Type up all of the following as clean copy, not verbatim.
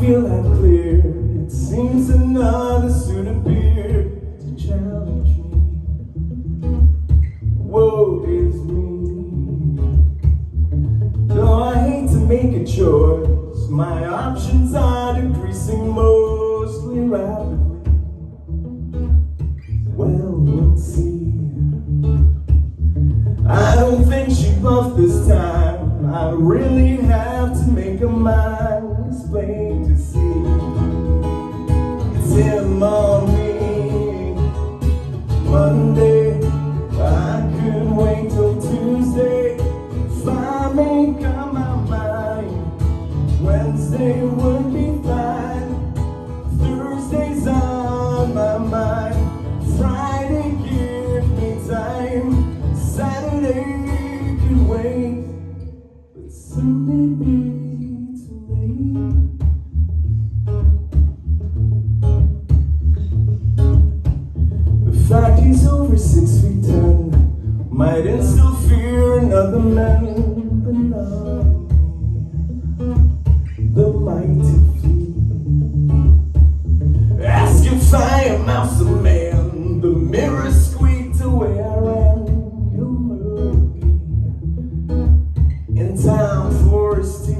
feel that clear. It seems another suit appeared to challenge me. Woe is me. Though I hate to make a choice, my options are decreasing mostly rapidly. Well, we'll see. I don't think she bluffed this time. I really have to make a mind explain to see. It's him on me. Monday, I couldn't wait till Tuesday. If I make up my mind, Wednesday would be fine. Thursday's on my mind. Friday, give me time. Saturday could wait, but Sunday be too late. The fact he's over 6'10", might instill fear in other men, but not me. The mighty flea. Ask if I am mouse or man. The mirror squeaked away I ran. You'll murder me in town for his tea.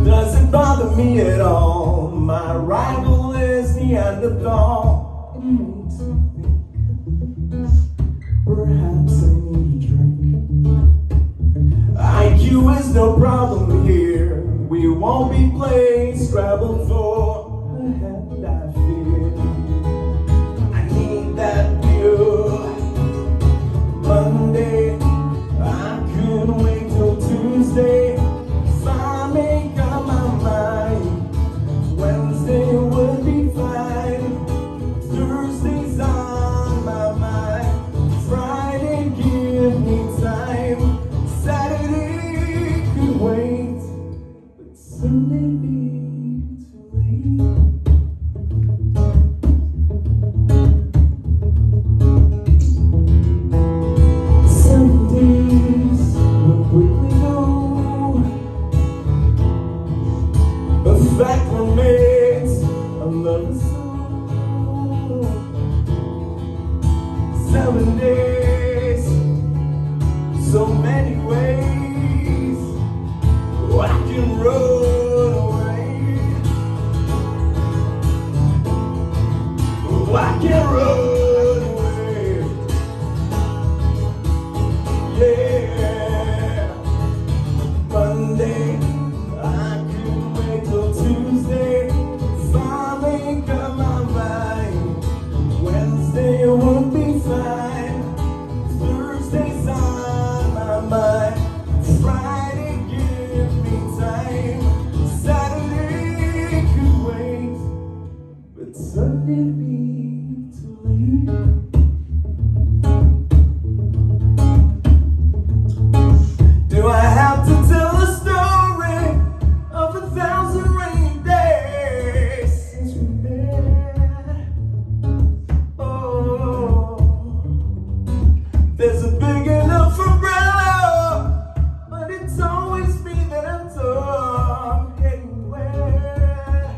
Does it bother me at all? My rival is Neanderthal. It makes me think perhaps I need a drink. IQ is no problem here. We won't be playing Scrabble for a hand I fear. I need that view. Monday, I couldn't wait till Tuesday. If I make up my mind, Wednesday would be fine. Thursday's on my mind. Friday, give me time. Saturday could wait, but Sunday be too late. Some days will quickly go, but fact remains another soul. 7 days, so many ways. I can run away. I can run away. Yeah. Monday, I couldn't wait till Tuesday. If I make up my mind, Wednesday would be fine. Thursday's on my mind. Friday, give me time. Saturday could wait, but Sunday be too late. Do I have to tell a story of 1,000 rainy days since we met? Oh, there's a big enough umbrella, but it's always me that I'm talking where.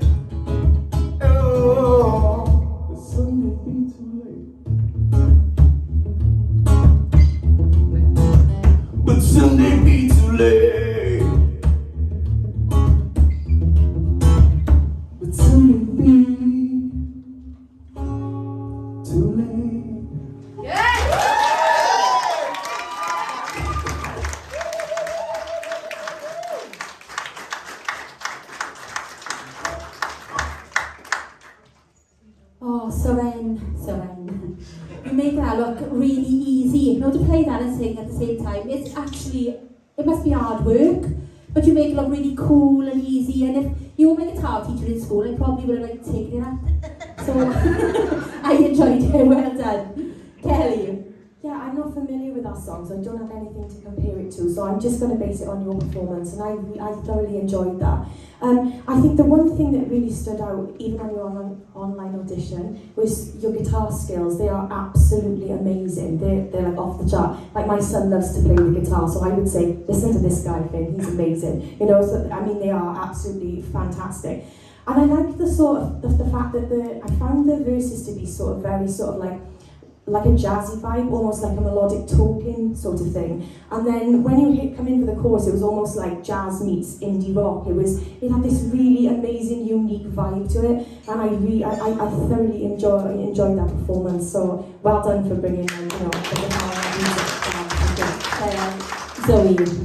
Oh, but Sunday be too late. But Sunday be too late. But Sunday be too late. Oh, Soren. You make that look really easy. You know, to play that and sing at the same time, it must be hard work, but you make it look really cool and easy. And if you were my guitar teacher in school, I probably would have taken it up. So I enjoyed it. Well done. Kelly. Yeah, I'm not familiar with that song, so I don't have anything to compare it to, so I'm just going to base it on your performance, and I thoroughly enjoyed that. I think the one thing that really stood out, even on your online audition, was your guitar skills. They are absolutely amazing. They're like off the chart. Like, my son loves to play the guitar, so I would say, listen to this guy, Finn, he's amazing. You know, so I mean, they are absolutely fantastic. And I like the sort of, the fact that I found the verses to be sort of very sort of like a jazzy vibe, almost like a melodic talking sort of thing. And then when you come in for the chorus, it was almost like jazz meets indie rock. It had this really amazing, unique vibe to it, and I thoroughly enjoyed that performance. So well done for bringing the guitar and music. Zoe.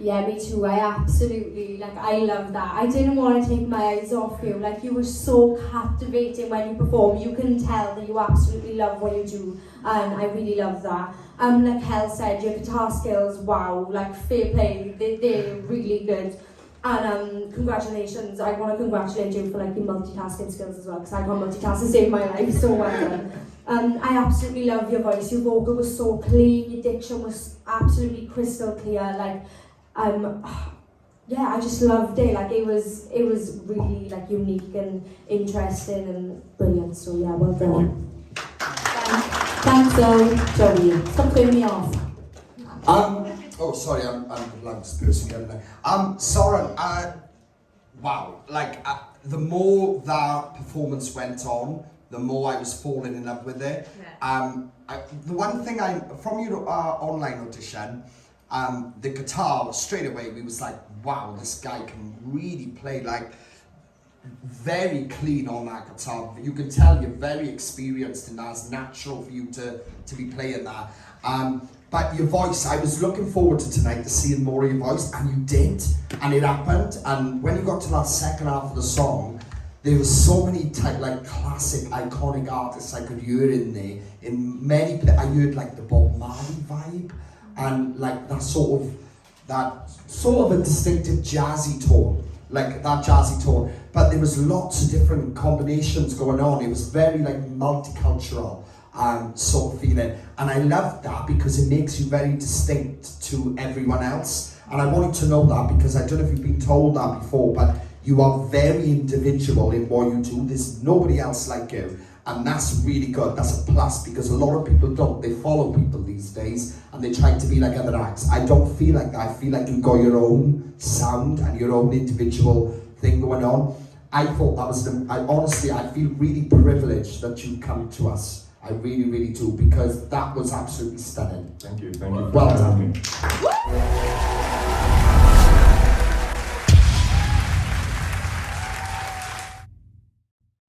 Yeah, me too. I absolutely, I love that. I didn't want to take my eyes off you. Like, you were so captivating when you perform. You can tell that you absolutely love what you do, and I really love that. Like Hel said, your guitar skills, wow, like, fair play. They're really good. And congratulations. I want to congratulate you for like your multitasking skills as well, because I can't multitask to save my life, so well done. I absolutely love your voice. Your vocal was so clean, your diction was absolutely crystal clear. Like, yeah, I just loved it. Like, it was really like unique and interesting and brilliant. So yeah, well done. Thanks, Zoe. Stop turning me off. Oh, sorry, I'm like this person again. Soren, wow, like, the more that performance went on, the more I was falling in love with it. Yeah. The one thing from your online audition, the guitar, straight away, we was like, wow, this guy can really play, like, very clean on that guitar. You can tell you're very experienced and that's natural for you to be playing that. But your voice, I was looking forward to tonight to seeing more of your voice, and you did, and it happened. And when you got to that second half of the song, there was so many classic, iconic artists I could hear in there. In many, I heard like the Bob Marley vibe, and like that sort of a distinctive jazzy tone, like that jazzy tone. But there was lots of different combinations going on. It was very like multicultural sort of feeling, and I loved that because it makes you very distinct to everyone else. And I wanted to know that because I don't know if you've been told that before, but you are very individual in what you do. There's nobody else like you, and that's really good. That's a plus, because a lot of people don't. They follow people these days and they try to be like other acts. I don't feel like that. I feel like you've got your own sound and your own individual thing going on. I thought that was honestly, I feel really privileged that you come to us. I really, really do, because that was absolutely stunning. Thank you. Thank you. Well done.